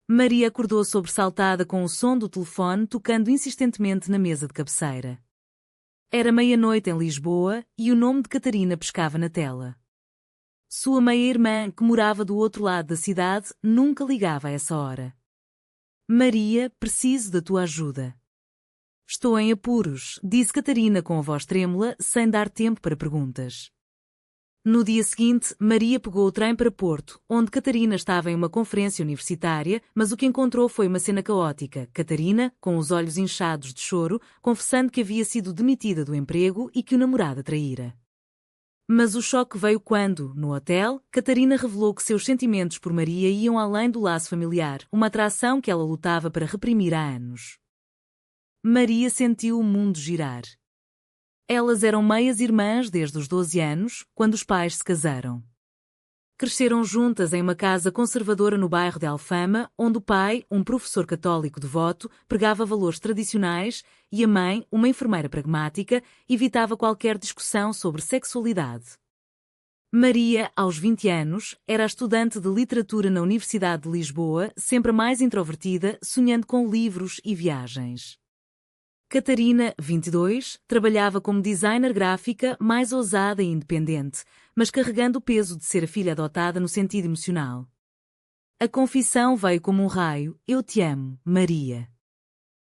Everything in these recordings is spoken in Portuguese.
Maria acordou sobressaltada com o som do telefone tocando insistentemente na mesa de cabeceira. Era meia-noite em Lisboa e o nome de Catarina pescava na tela. Sua meia-irmã, que morava do outro lado da cidade, nunca ligava a essa hora. Maria, preciso da tua ajuda. Estou em apuros, disse Catarina com a voz trêmula, sem dar tempo para perguntas. No dia seguinte, Maria pegou o trem para Porto, onde Catarina estava em uma conferência universitária, mas o que encontrou foi uma cena caótica. Catarina, com os olhos inchados de choro, confessando que havia sido demitida do emprego e que o namorado a traíra. Mas o choque veio quando, no hotel, Catarina revelou que seus sentimentos por Maria iam além do laço familiar, uma atração que ela lutava para reprimir há anos. Maria sentiu o mundo girar. Elas eram meias-irmãs desde os 12 anos, quando os pais se casaram. Cresceram juntas em uma casa conservadora no bairro de Alfama, onde o pai, um professor católico devoto, pregava valores tradicionais e a mãe, uma enfermeira pragmática, evitava qualquer discussão sobre sexualidade. Maria, aos 20 anos, era estudante de literatura na Universidade de Lisboa, sempre a mais introvertida, sonhando com livros e viagens. Catarina, 22, trabalhava como designer gráfica, mais ousada e independente, mas carregando o peso de ser a filha adotada no sentido emocional. A confissão veio como um raio: eu te amo, Maria.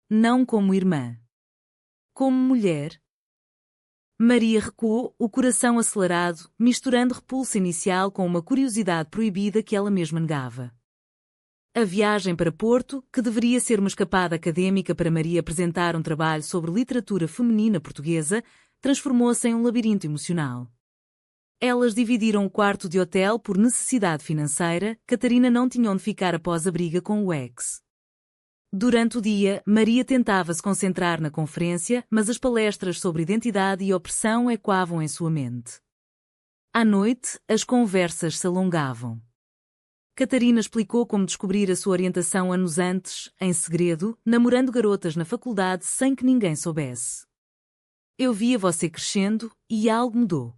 Não como irmã. Como mulher. Maria recuou, o coração acelerado, misturando repulsa inicial com uma curiosidade proibida que ela mesma negava. A viagem para Porto, que deveria ser uma escapada académica para Maria apresentar um trabalho sobre literatura feminina portuguesa, transformou-se em um labirinto emocional. Elas dividiram o quarto de hotel por necessidade financeira. Catarina não tinha onde ficar após a briga com o ex. Durante o dia, Maria tentava se concentrar na conferência, mas as palestras sobre identidade e opressão ecoavam em sua mente. À noite, as conversas se alongavam. Catarina explicou como descobrir a sua orientação anos antes, em segredo, namorando garotas na faculdade sem que ninguém soubesse. Eu via você crescendo e algo mudou.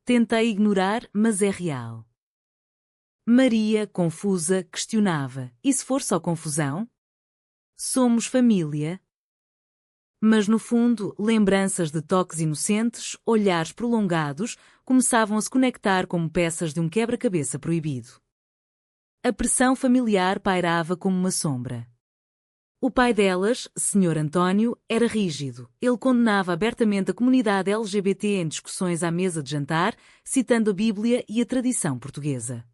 Tentei ignorar, mas é real. Maria, confusa, questionava: e se for só confusão? Somos família. Mas no fundo, lembranças de toques inocentes, olhares prolongados, começavam a se conectar como peças de um quebra-cabeça proibido. A pressão familiar pairava como uma sombra. O pai delas, Sr. António, era rígido. Ele condenava abertamente a comunidade LGBT em discussões à mesa de jantar, citando a Bíblia e a tradição portuguesa.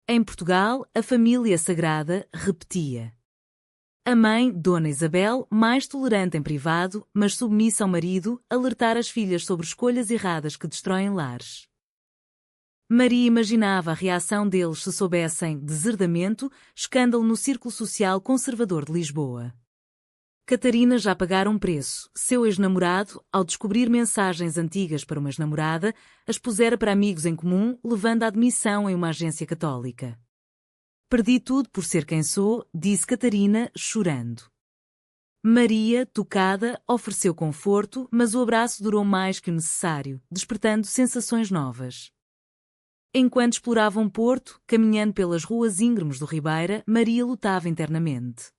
Em Portugal, a família sagrada repetia. A mãe, Dona Isabel, mais tolerante em privado, mas submissa ao marido, alertar as filhas sobre escolhas erradas que destroem lares. Maria imaginava a reação deles se soubessem deserdamento, escândalo no círculo social conservador de Lisboa. Catarina já pagara um preço. Seu ex-namorado, ao descobrir mensagens antigas para uma ex-namorada, as pusera para amigos em comum, levando à admissão em uma agência católica. Perdi tudo por ser quem sou, disse Catarina, chorando. Maria, tocada, ofereceu conforto, mas o abraço durou mais que o necessário, despertando sensações novas. Enquanto exploravam Porto, caminhando pelas ruas íngremes do Ribeira, Maria lutava internamente.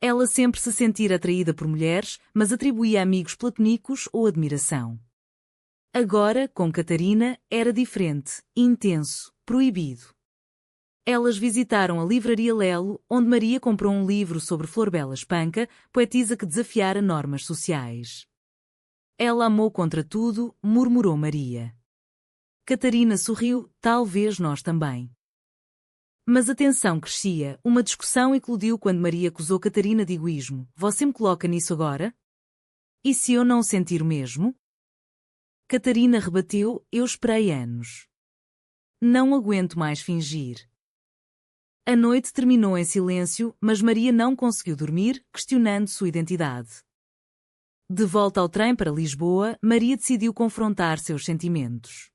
Ela sempre se sentira atraída por mulheres, mas atribuía a amigos platonicos ou admiração. Agora, com Catarina, era diferente, intenso, proibido. Elas visitaram a livraria Lelo, onde Maria comprou um livro sobre Florbela Espanca, poetisa que desafiara normas sociais. Ela amou contra tudo, murmurou Maria. Catarina sorriu, talvez nós também. Mas a tensão crescia, uma discussão eclodiu quando Maria acusou Catarina de egoísmo. Você me coloca nisso agora? E se eu não sentir o mesmo? Catarina rebateu, eu esperei anos. Não aguento mais fingir. A noite terminou em silêncio, mas Maria não conseguiu dormir, questionando sua identidade. De volta ao trem para Lisboa, Maria decidiu confrontar seus sentimentos.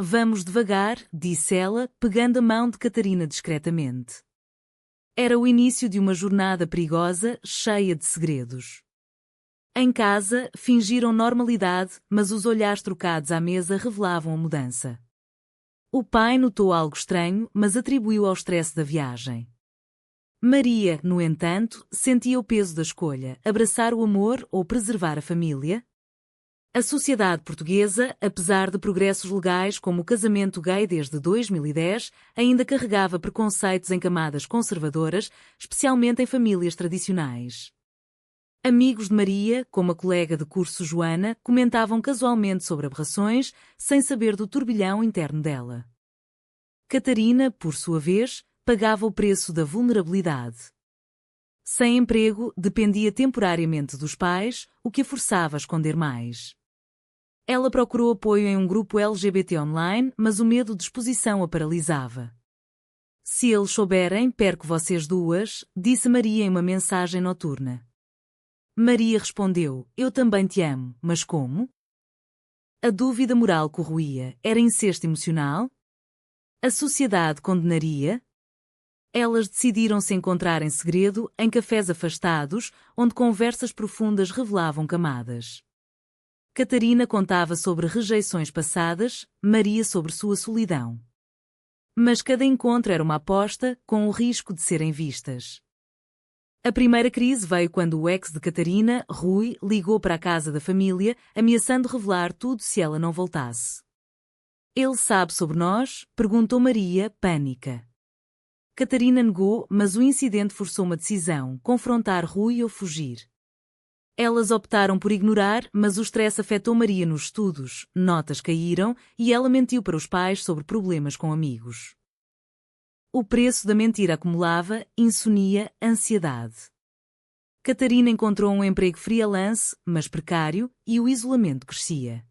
Vamos devagar, disse ela, pegando a mão de Catarina discretamente. Era o início de uma jornada perigosa, cheia de segredos. Em casa, fingiram normalidade, mas os olhares trocados à mesa revelavam a mudança. O pai notou algo estranho, mas atribuiu ao estresse da viagem. Maria, no entanto, sentia o peso da escolha: abraçar o amor ou preservar a família. A sociedade portuguesa, apesar de progressos legais como o casamento gay desde 2010, ainda carregava preconceitos em camadas conservadoras, especialmente em famílias tradicionais. Amigos de Maria, como a colega de curso Joana, comentavam casualmente sobre aberrações, sem saber do turbilhão interno dela. Catarina, por sua vez, pagava o preço da vulnerabilidade. Sem emprego, dependia temporariamente dos pais, o que a forçava a esconder mais. Ela procurou apoio em um grupo LGBT online, mas o medo de exposição a paralisava. Se eles souberem, perco vocês duas, disse Maria em uma mensagem noturna. Maria respondeu: eu também te amo, mas como? A dúvida moral corroía: era incesto emocional? A sociedade condenaria? Elas decidiram se encontrar em segredo, em cafés afastados, onde conversas profundas revelavam camadas. Catarina contava sobre rejeições passadas, Maria sobre sua solidão. Mas cada encontro era uma aposta, com o risco de serem vistas. A primeira crise veio quando o ex de Catarina, Rui, ligou para a casa da família, ameaçando revelar tudo se ela não voltasse. Ele sabe sobre nós? Perguntou Maria, pânica. Catarina negou, mas o incidente forçou uma decisão: confrontar Rui ou fugir. Elas optaram por ignorar, mas o stress afetou Maria nos estudos, notas caíram e ela mentiu para os pais sobre problemas com amigos. O preço da mentira acumulava: insônia, ansiedade. Catarina encontrou um emprego freelance, mas precário, e o isolamento crescia.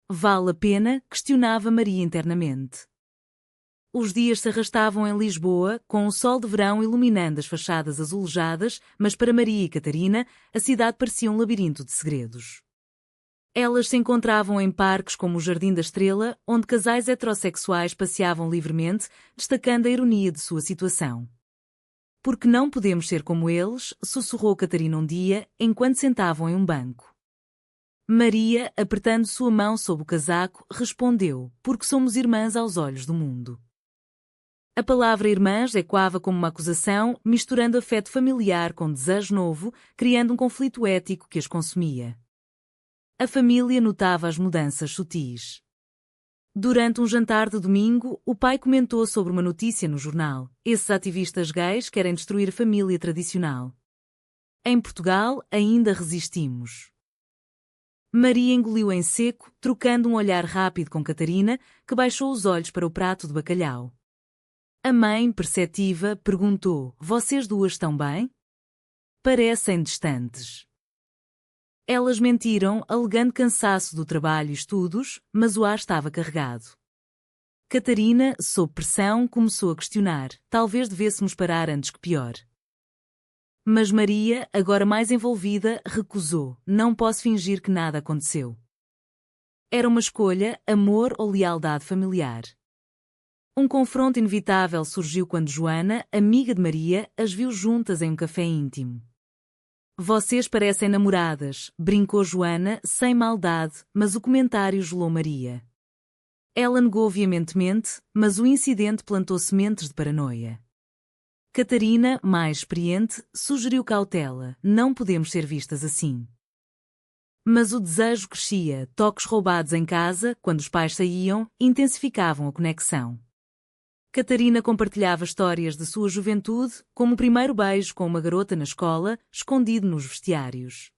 Vale a pena? Questionava Maria internamente. Os dias se arrastavam em Lisboa, com o sol de verão iluminando as fachadas azulejadas, mas para Maria e Catarina, a cidade parecia um labirinto de segredos. Elas se encontravam em parques como o Jardim da Estrela, onde casais heterossexuais passeavam livremente, destacando a ironia de sua situação. Porque não podemos ser como eles, sussurrou Catarina um dia, enquanto sentavam em um banco. Maria, apertando sua mão sob o casaco, respondeu: porque somos irmãs aos olhos do mundo. A palavra irmãs ecoava como uma acusação, misturando afeto familiar com desejo novo, criando um conflito ético que as consumia. A família notava as mudanças sutis. Durante um jantar de domingo, o pai comentou sobre uma notícia no jornal: esses ativistas gays querem destruir a família tradicional. Em Portugal, ainda resistimos. Maria engoliu em seco, trocando um olhar rápido com Catarina, que baixou os olhos para o prato de bacalhau. A mãe, perceptiva, perguntou: vocês duas estão bem? Parecem distantes. Elas mentiram, alegando cansaço do trabalho e estudos, mas o ar estava carregado. Catarina, sob pressão, começou a questionar: talvez devêssemos parar antes que pior. Mas Maria, agora mais envolvida, recusou: não posso fingir que nada aconteceu. Era uma escolha: amor ou lealdade familiar. Um confronto inevitável surgiu quando Joana, amiga de Maria, as viu juntas em um café íntimo. Vocês parecem namoradas, brincou Joana, sem maldade, mas o comentário gelou Maria. Ela negou veementemente, mas o incidente plantou sementes de paranoia. Catarina, mais experiente, sugeriu cautela: não podemos ser vistas assim. Mas o desejo crescia, toques roubados em casa, quando os pais saíam, intensificavam a conexão. Catarina compartilhava histórias de sua juventude, como o primeiro beijo com uma garota na escola, escondido nos vestiários.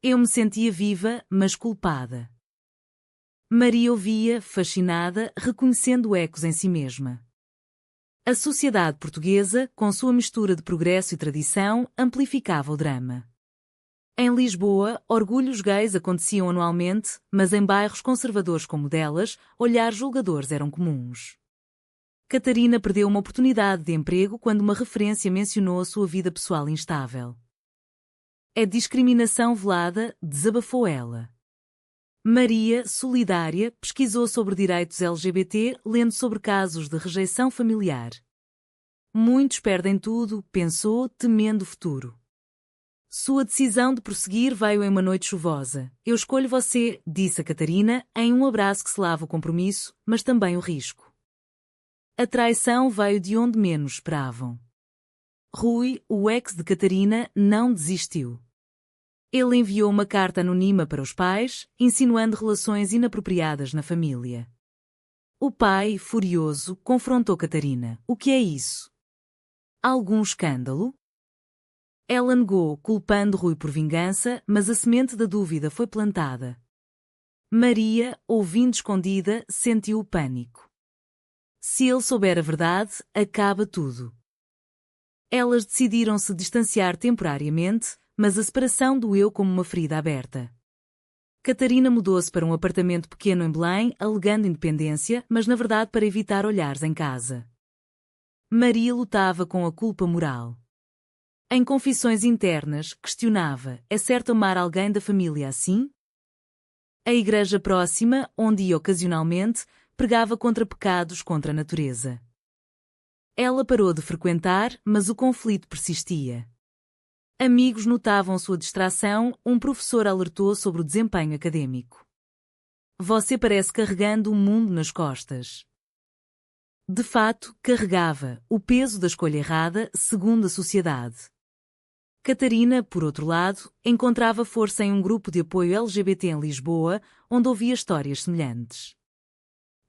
Eu me sentia viva, mas culpada. Maria ouvia, fascinada, reconhecendo ecos em si mesma. A sociedade portuguesa, com sua mistura de progresso e tradição, amplificava o drama. Em Lisboa, orgulhos gays aconteciam anualmente, mas em bairros conservadores como o delas, olhares julgadores eram comuns. Catarina perdeu uma oportunidade de emprego quando uma referência mencionou a sua vida pessoal instável. É discriminação velada, desabafou ela. Maria, solidária, pesquisou sobre direitos LGBT, lendo sobre casos de rejeição familiar. Muitos perdem tudo, pensou, temendo o futuro. Sua decisão de prosseguir veio em uma noite chuvosa. Eu escolho você, disse a Catarina, em um abraço que selava o compromisso, mas também o risco. A traição veio de onde menos esperavam. Rui, o ex de Catarina, não desistiu. Ele enviou uma carta anônima para os pais, insinuando relações inapropriadas na família. O pai, furioso, confrontou Catarina. O que é isso? Algum escândalo? Ela negou, culpando Rui por vingança, mas a semente da dúvida foi plantada. Maria, ouvindo escondida, sentiu o pânico. Se ele souber a verdade, acaba tudo. Elas decidiram se distanciar temporariamente, mas a separação doeu como uma ferida aberta. Catarina mudou-se para um apartamento pequeno em Belém, alegando independência, mas na verdade para evitar olhares em casa. Maria lutava com a culpa moral. Em confissões internas, questionava: é certo amar alguém da família assim? A igreja próxima, onde ia ocasionalmente, pregava contra pecados contra a natureza. Ela parou de frequentar, mas o conflito persistia. Amigos notavam sua distração, um professor alertou sobre o desempenho acadêmico. Você parece carregando o mundo nas costas. De fato, carregava o peso da escolha errada, segundo a sociedade. Catarina, por outro lado, encontrava força em um grupo de apoio LGBT em Lisboa, onde ouvia histórias semelhantes.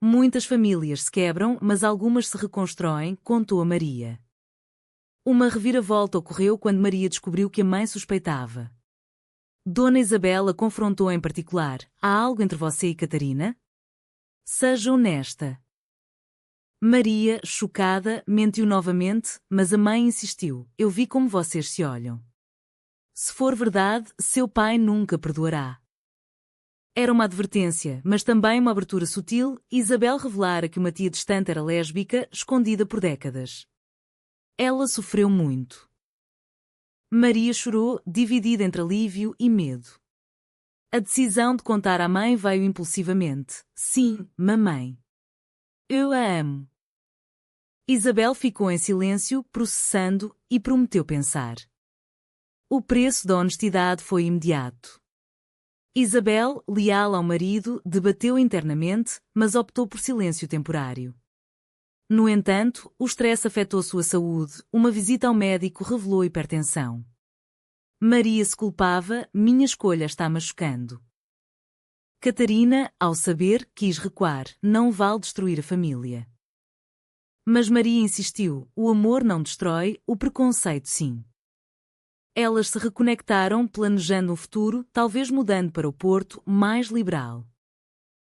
Muitas famílias se quebram, mas algumas se reconstroem, contou a Maria. Uma reviravolta ocorreu quando Maria descobriu que a mãe suspeitava. Dona Isabel a confrontou em particular. Há algo entre você e Catarina? Seja honesta. Maria, chocada, mentiu novamente, mas a mãe insistiu. Eu vi como vocês se olham. Se for verdade, seu pai nunca perdoará. Era uma advertência, mas também uma abertura sutil. Isabel revelara que uma tia distante era lésbica, escondida por décadas. Ela sofreu muito. Maria chorou, dividida entre alívio e medo. A decisão de contar à mãe veio impulsivamente. Sim, mamãe. Eu a amo. Isabel ficou em silêncio, processando, e prometeu pensar. O preço da honestidade foi imediato. Isabel, leal ao marido, debateu internamente, mas optou por silêncio temporário. No entanto, o estresse afetou sua saúde, uma visita ao médico revelou hipertensão. Maria se culpava, minha escolha está machucando. Catarina, ao saber, quis recuar, não vale destruir a família. Mas Maria insistiu, o amor não destrói, o preconceito sim. Elas se reconectaram planejando um futuro, talvez mudando para o Porto, mais liberal.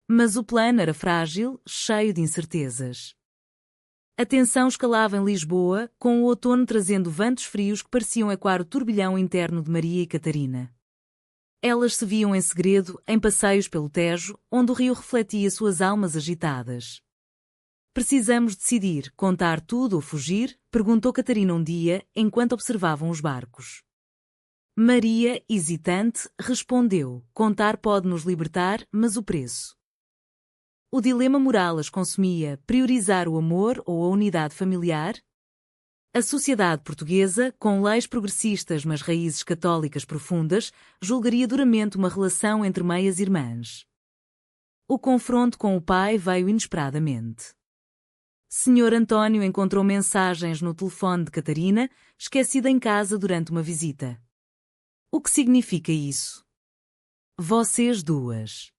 Mas o plano era frágil, cheio de incertezas. A tensão escalava em Lisboa, com o outono trazendo ventos frios que pareciam ecoar o turbilhão interno de Maria e Catarina. Elas se viam em segredo, em passeios pelo Tejo, onde o rio refletia suas almas agitadas. Precisamos decidir, contar tudo ou fugir? Perguntou Catarina um dia, enquanto observavam os barcos. Maria, hesitante, respondeu: contar pode nos libertar, mas o preço. O dilema moral as consumia: priorizar o amor ou a unidade familiar? A sociedade portuguesa, com leis progressistas mas raízes católicas profundas, julgaria duramente uma relação entre meias-irmãs. O confronto com o pai veio inesperadamente. Senhor António encontrou mensagens no telefone de Catarina, esquecida em casa durante uma visita. O que significa isso? Vocês duas.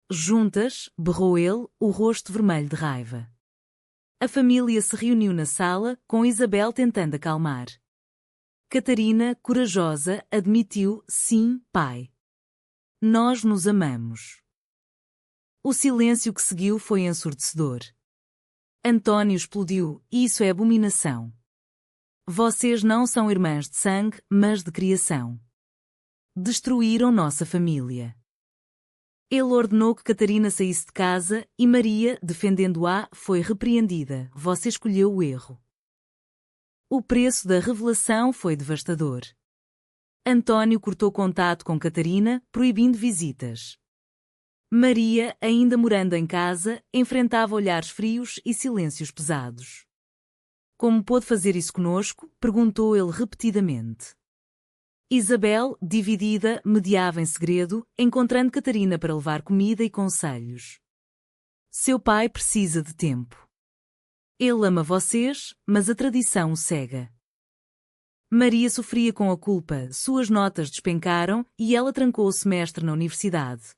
Juntas, berrou ele, o rosto vermelho de raiva. A família se reuniu na sala, com Isabel tentando acalmar. Catarina, corajosa, admitiu: sim, pai. Nós nos amamos. O silêncio que seguiu foi ensurdecedor. António explodiu: isso é abominação. Vocês não são irmãs de sangue, mas de criação. Destruíram nossa família. Ele ordenou que Catarina saísse de casa e Maria, defendendo-a, foi repreendida. Você escolheu o erro. O preço da revelação foi devastador. António cortou contato com Catarina, proibindo visitas. Maria, ainda morando em casa, enfrentava olhares frios e silêncios pesados. Como pôde fazer isso conosco? Perguntou ele repetidamente. Isabel, dividida, mediava em segredo, encontrando Catarina para levar comida e conselhos. Seu pai precisa de tempo. Ele ama vocês, mas a tradição o cega. Maria sofria com a culpa, suas notas despencaram e ela trancou o semestre na universidade.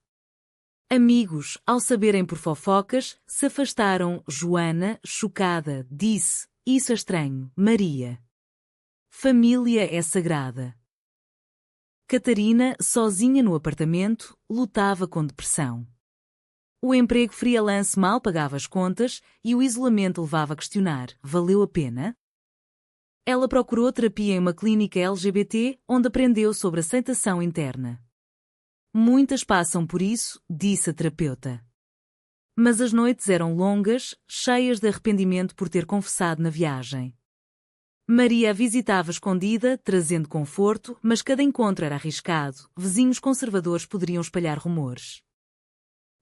Amigos, ao saberem por fofocas, se afastaram. Joana, chocada, disse: "Isso é estranho, Maria. Família é sagrada." Catarina, sozinha no apartamento, lutava com depressão. O emprego freelance mal pagava as contas e o isolamento levava a questionar: valeu a pena? Ela procurou terapia em uma clínica LGBT, onde aprendeu sobre aceitação interna. Muitas passam por isso, disse a terapeuta. Mas as noites eram longas, cheias de arrependimento por ter confessado na viagem. Maria a visitava escondida, trazendo conforto, mas cada encontro era arriscado, vizinhos conservadores poderiam espalhar rumores.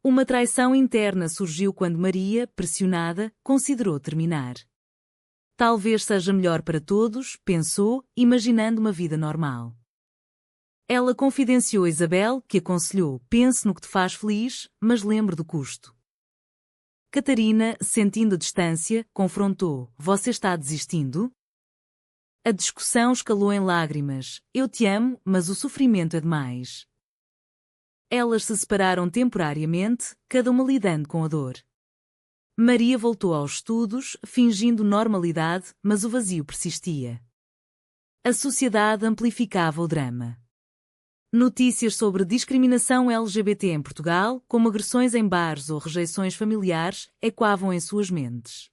Uma traição interna surgiu quando Maria, pressionada, considerou terminar. Talvez seja melhor para todos, pensou, imaginando uma vida normal. Ela confidenciou a Isabel, que aconselhou: pense no que te faz feliz, mas lembre do custo. Catarina, sentindo a distância, confrontou: você está desistindo? A discussão escalou em lágrimas: eu te amo, mas o sofrimento é demais. Elas se separaram temporariamente, cada uma lidando com a dor. Maria voltou aos estudos, fingindo normalidade, mas o vazio persistia. A sociedade amplificava o drama. Notícias sobre discriminação LGBT em Portugal, como agressões em bares ou rejeições familiares, ecoavam em suas mentes.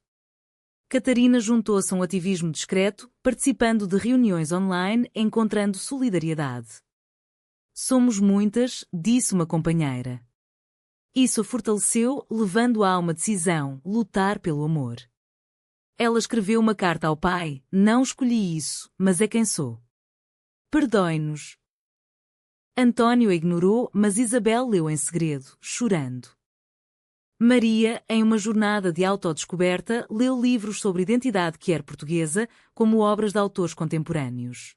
Catarina juntou-se a um ativismo discreto, participando de reuniões online, encontrando solidariedade. Somos muitas, disse uma companheira. Isso a fortaleceu, levando-a a uma decisão: lutar pelo amor. Ela escreveu uma carta ao pai: não escolhi isso, mas é quem sou. Perdoe-nos. António a ignorou, mas Isabel leu em segredo, chorando. Maria, em uma jornada de autodescoberta, leu livros sobre identidade queer portuguesa, como obras de autores contemporâneos.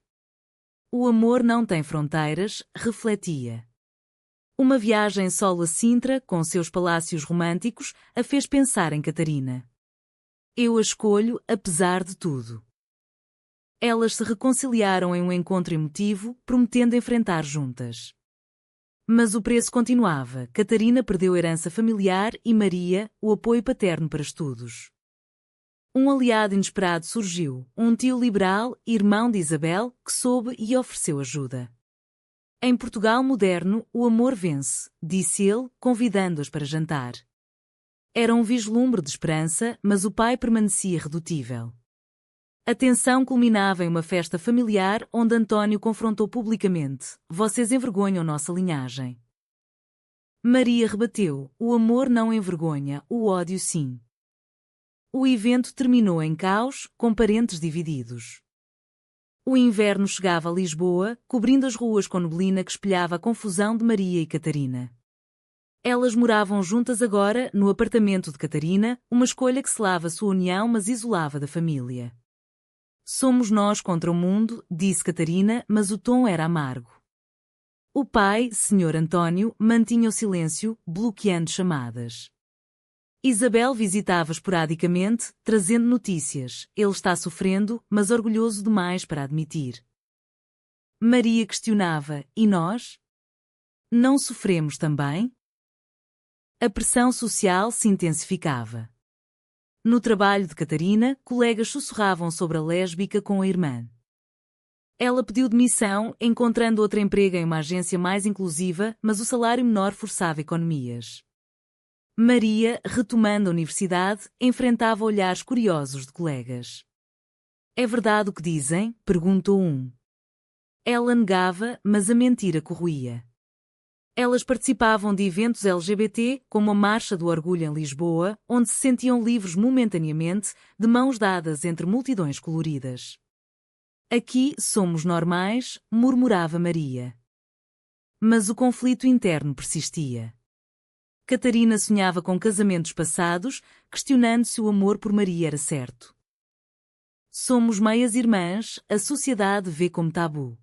O amor não tem fronteiras, refletia. Uma viagem solo a Sintra, com seus palácios românticos, a fez pensar em Catarina. Eu a escolho, apesar de tudo. Elas se reconciliaram em um encontro emotivo, prometendo enfrentar juntas. Mas o preço continuava. Catarina perdeu a herança familiar e Maria, o apoio paterno para estudos. Um aliado inesperado surgiu, um tio liberal, irmão de Isabel, que soube e ofereceu ajuda. Em Portugal moderno, o amor vence, disse ele, convidando-as para jantar. Era um vislumbre de esperança, mas o pai permanecia irredutível. A tensão culminava em uma festa familiar onde António confrontou publicamente: vocês envergonham nossa linhagem. Maria rebateu: o amor não envergonha, o ódio sim. O evento terminou em caos, com parentes divididos. O inverno chegava a Lisboa, cobrindo as ruas com neblina que espelhava a confusão de Maria e Catarina. Elas moravam juntas agora, no apartamento de Catarina, uma escolha que selava sua união mas isolava da família. Somos nós contra o mundo, disse Catarina, mas o tom era amargo. O pai, Sr. António, mantinha o silêncio, bloqueando chamadas. Isabel visitava esporadicamente, trazendo notícias. Ele está sofrendo, mas orgulhoso demais para admitir. Maria questionava: e nós? Não sofremos também? A pressão social se intensificava. No trabalho de Catarina, colegas sussurravam sobre a lésbica com a irmã. Ela pediu demissão, encontrando outro emprego em uma agência mais inclusiva, mas o salário menor forçava economias. Maria, retomando a universidade, enfrentava olhares curiosos de colegas. É verdade o que dizem? Perguntou um. Ela negava, mas a mentira corroía. Elas participavam de eventos LGBT, como a Marcha do Orgulho em Lisboa, onde se sentiam livres momentaneamente, de mãos dadas entre multidões coloridas. Aqui somos normais, murmurava Maria. Mas o conflito interno persistia. Catarina sonhava com casamentos passados, questionando se o amor por Maria era certo. Somos meias irmãs, a sociedade vê como tabu.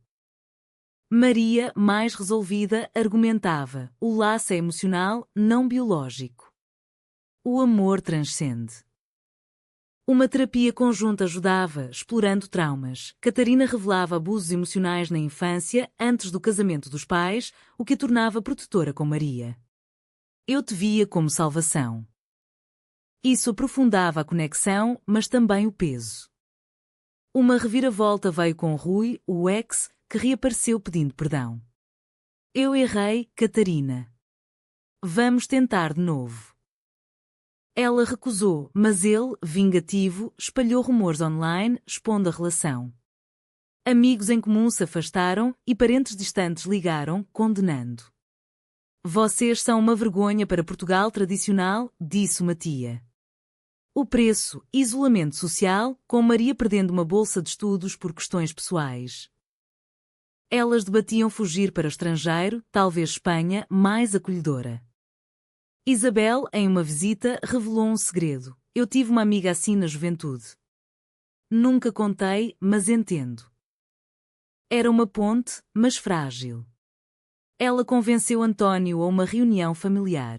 Maria, mais resolvida, argumentava: o laço é emocional, não biológico. O amor transcende. Uma terapia conjunta ajudava, explorando traumas. Catarina revelava abusos emocionais na infância, antes do casamento dos pais, o que a tornava protetora com Maria. Eu te via como salvação. Isso aprofundava a conexão, mas também o peso. Uma reviravolta veio com Rui, o ex, que reapareceu pedindo perdão. Eu errei, Catarina. Vamos tentar de novo. Ela recusou, mas ele, vingativo, espalhou rumores online, expondo a relação. Amigos em comum se afastaram e parentes distantes ligaram, condenando. Vocês são uma vergonha para Portugal tradicional, disse uma tia. O preço, isolamento social, com Maria perdendo uma bolsa de estudos por questões pessoais. Elas debatiam fugir para o estrangeiro, talvez Espanha, mais acolhedora. Isabel, em uma visita, revelou um segredo. Eu tive uma amiga assim na juventude. Nunca contei, mas entendo. Era uma ponte, mas frágil. Ela convenceu António a uma reunião familiar.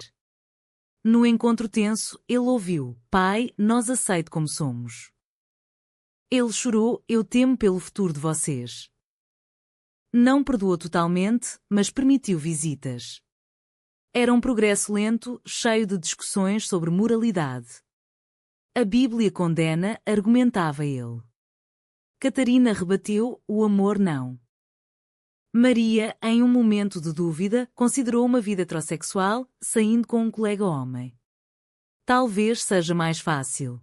No encontro tenso, ele ouviu: Pai, nós aceito como somos. Ele chorou: Eu temo pelo futuro de vocês. Não perdoou totalmente, mas permitiu visitas. Era um progresso lento, cheio de discussões sobre moralidade. A Bíblia condena, argumentava ele. Catarina rebateu: o amor não. Maria, em um momento de dúvida, considerou uma vida heterossexual, saindo com um colega homem. Talvez seja mais fácil.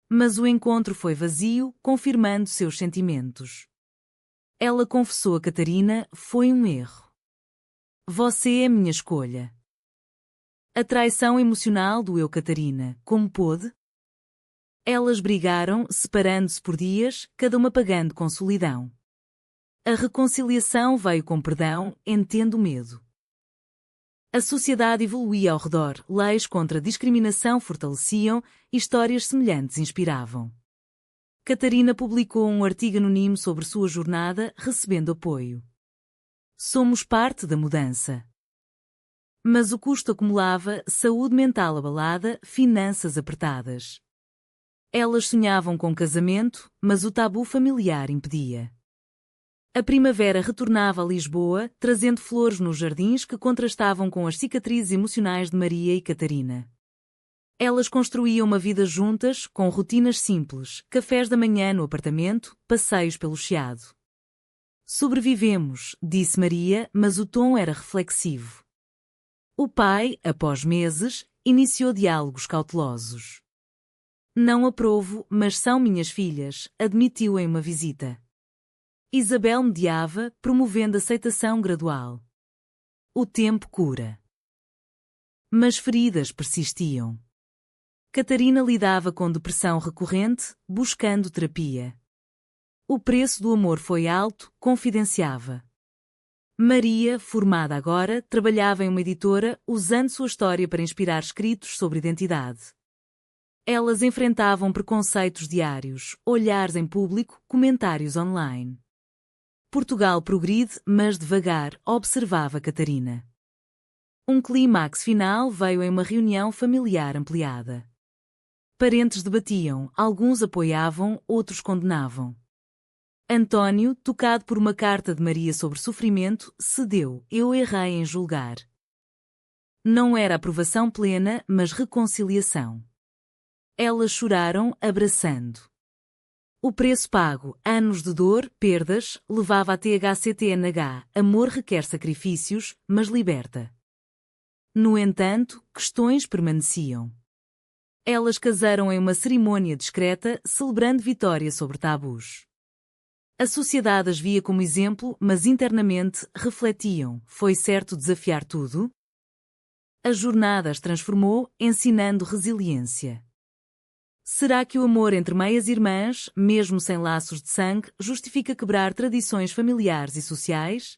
Mas o encontro foi vazio, confirmando seus sentimentos. Ela confessou a Catarina: foi um erro. Você é minha escolha. A traição emocional doeu Catarina, como pôde? Elas brigaram, separando-se por dias, cada uma pagando com solidão. A reconciliação veio com perdão, entendo o medo. A sociedade evoluía ao redor, leis contra a discriminação fortaleciam, histórias semelhantes inspiravam. Catarina publicou um artigo anónimo sobre sua jornada, recebendo apoio. Somos parte da mudança. Mas o custo acumulava, saúde mental abalada, finanças apertadas. Elas sonhavam com casamento, mas o tabu familiar impedia. A primavera retornava a Lisboa, trazendo flores nos jardins que contrastavam com as cicatrizes emocionais de Maria e Catarina. Elas construíam uma vida juntas, com rotinas simples, cafés da manhã no apartamento, passeios pelo Chiado. Sobrevivemos, disse Maria, mas o tom era reflexivo. O pai, após meses, iniciou diálogos cautelosos. Não aprovo, mas são minhas filhas, admitiu em uma visita. Isabel mediava, promovendo aceitação gradual. O tempo cura. Mas feridas persistiam. Catarina lidava com depressão recorrente, buscando terapia. O preço do amor foi alto, confidenciava. Maria, formada agora, trabalhava em uma editora, usando sua história para inspirar escritos sobre identidade. Elas enfrentavam preconceitos diários, olhares em público, comentários online. Portugal progride, mas devagar, observava Catarina. Um clímax final veio em uma reunião familiar ampliada. Parentes debatiam, alguns apoiavam, outros condenavam. António, tocado por uma carta de Maria sobre sofrimento, cedeu: eu errei em julgar. Não era aprovação plena, mas reconciliação. Elas choraram, abraçando. O preço pago, anos de dor, perdas, levava a THCTNH. Amor requer sacrifícios, mas liberta. No entanto, questões permaneciam. Elas casaram em uma cerimônia discreta, celebrando vitória sobre tabus. A sociedade as via como exemplo, mas internamente refletiam: foi certo desafiar tudo? A jornada as transformou, ensinando resiliência. Será que o amor entre meias-irmãs, mesmo sem laços de sangue, justifica quebrar tradições familiares e sociais?